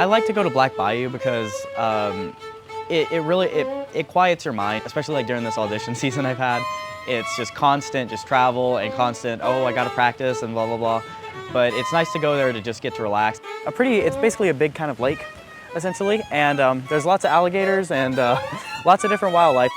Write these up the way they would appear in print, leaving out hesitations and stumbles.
I like to go to Black Bayou because it quiets your mind, especially like during this audition season I've had. It's just constant, just travel and constant, oh, I gotta practice and blah, blah, blah. But it's nice to go there to just get to relax. It's basically a big kind of lake, essentially, and there's lots of alligators and lots of different wildlife.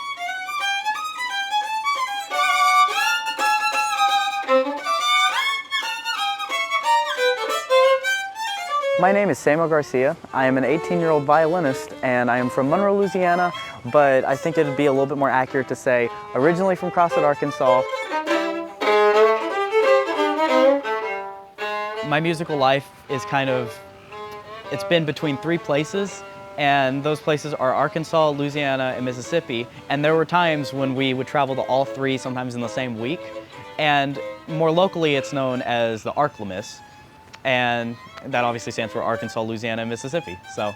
My name is Samuel Garcia. I am an 18-year-old violinist, and I am from Monroe, Louisiana, but I think it'd be a little bit more accurate to say originally from Crossett, Arkansas. My musical life is it's been between 3 places, and those places are Arkansas, Louisiana, and Mississippi. And there were times when we would travel to all 3, sometimes in the same week. And more locally, it's known as the ArkLaMiss. And that obviously stands for Arkansas, Louisiana, and Mississippi. So.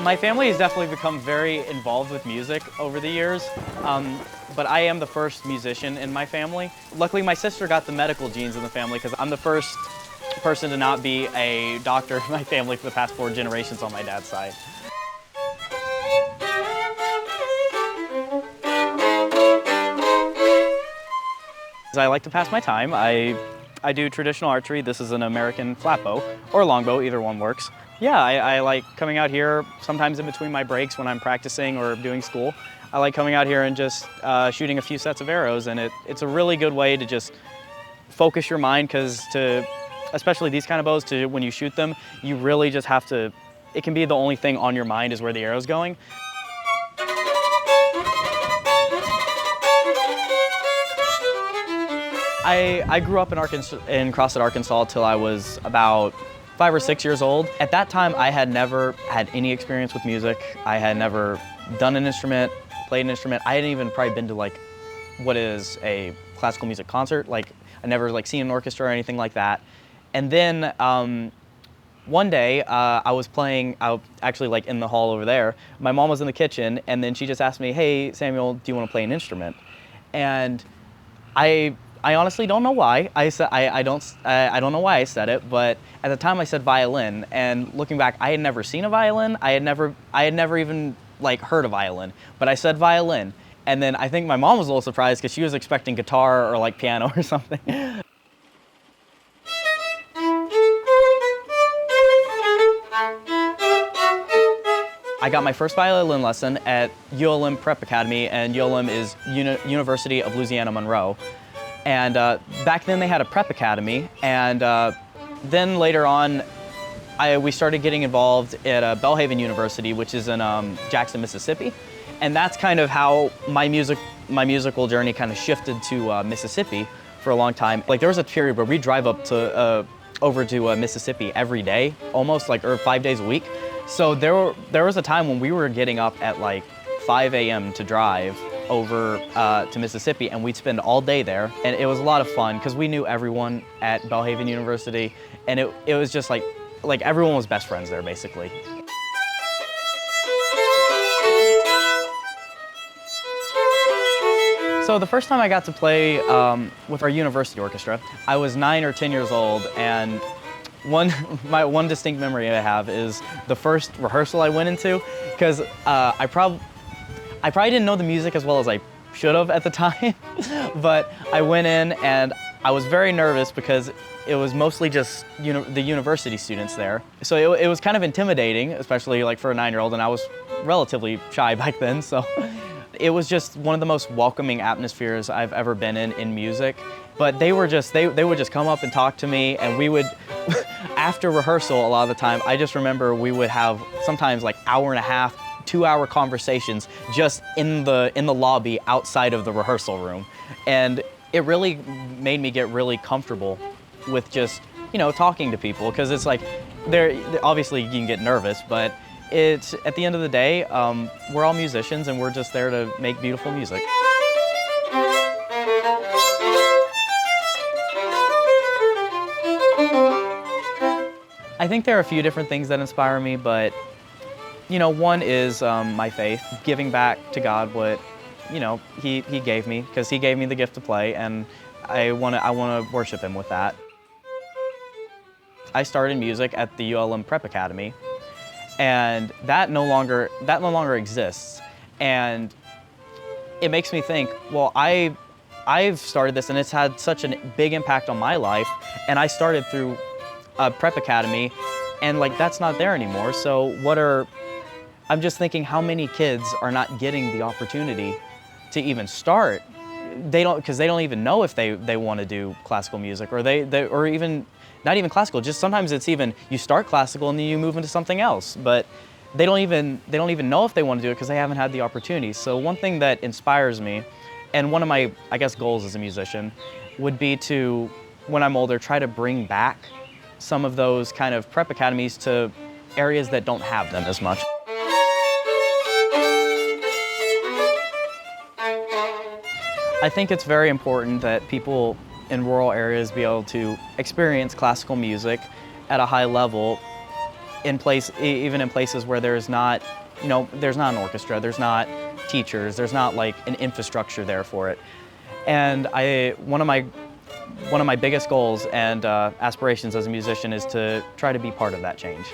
My family has definitely become very involved with music over the years, but I am the first musician in my family. Luckily, my sister got the medical genes in the family because I'm the first person to not be a doctor in my family for the past 4 generations on my dad's side. I like to pass my time. I do traditional archery. This is an American flat bow or longbow, either one works. Yeah, I like coming out here sometimes in between my breaks when I'm practicing or doing school. I like coming out here and just shooting a few sets of arrows, and it's a really good way to just focus your mind because especially these kind of bows, when you shoot them, you really just have to, it can be the only thing on your mind is where the arrow's going. I grew up in Crossett, Arkansas till I was about 5 or 6 years old. At that time, I had never had any experience with music. I had never done an instrument, played an instrument. I hadn't even probably been to like what is a classical music concert. Like I never like seen an orchestra or anything like that. And then one day I was playing out actually like in the hall over there. My mom was in the kitchen, and then she just asked me, "Hey Samuel, do you want to play an instrument?" And I honestly don't know why. I don't know why I said it, but at the time I said violin, and looking back, I had never seen a violin. I had never even like heard a violin, but I said violin. And then I think my mom was a little surprised because she was expecting guitar or like piano or something. I got my first violin lesson at ULM Prep Academy, and ULM is University of Louisiana, Monroe. And back then they had a prep academy, and then later on we started getting involved at Belhaven University, which is in Jackson, Mississippi. And that's kind of how my musical journey kind of shifted to Mississippi for a long time. Like there was a period where we drive up to over to Mississippi every day, almost like, or 5 days a week. So there was a time when we were getting up at like 5 a.m. to drive over to Mississippi, and we'd spend all day there, and it was a lot of fun because we knew everyone at Belhaven University, and it was just like everyone was best friends there basically. So the first time I got to play with our university orchestra, I was 9 or 10 years old, and one distinct memory I have is the first rehearsal I went into, because I probably didn't know the music as well as I should have at the time, but I went in and I was very nervous because it was mostly just the university students there. So it was kind of intimidating, especially like for a 9-year-old, and I was relatively shy back then, so it was just one of the most welcoming atmospheres I've ever been in music. But they would just come up and talk to me, and we would, after rehearsal a lot of the time, I just remember we would have sometimes like hour and a half, 2-hour conversations just in the lobby outside of the rehearsal room. And it really made me get really comfortable with just, talking to people, because it's like, obviously you can get nervous, but it's, at the end of the day, we're all musicians and we're just there to make beautiful music. I think there are a few different things that inspire me, but one is my faith, giving back to God what, He gave me, because He gave me the gift to play, and I wanna worship him with that. I started music at the ULM Prep Academy, and that no longer exists. And it makes me think, well, I've started this and it's had such a big impact on my life, and I started through a prep academy, and like that's not there anymore. So I'm just thinking how many kids are not getting the opportunity to even start. Because they don't even know if they want to do classical music, or or even not even classical. Just sometimes it's even you start classical and then you move into something else, but they don't even know if they want to do it because they haven't had the opportunity. So one thing that inspires me, and one of my, I guess, goals as a musician, would be to, when I'm older, try to bring back some of those kind of prep academies to areas that don't have them as much. I think it's very important that people in rural areas be able to experience classical music at a high level even in places where there's not, there's not an orchestra, there's not teachers, there's not like an infrastructure there for it. And one of my biggest goals and aspirations as a musician is to try to be part of that change.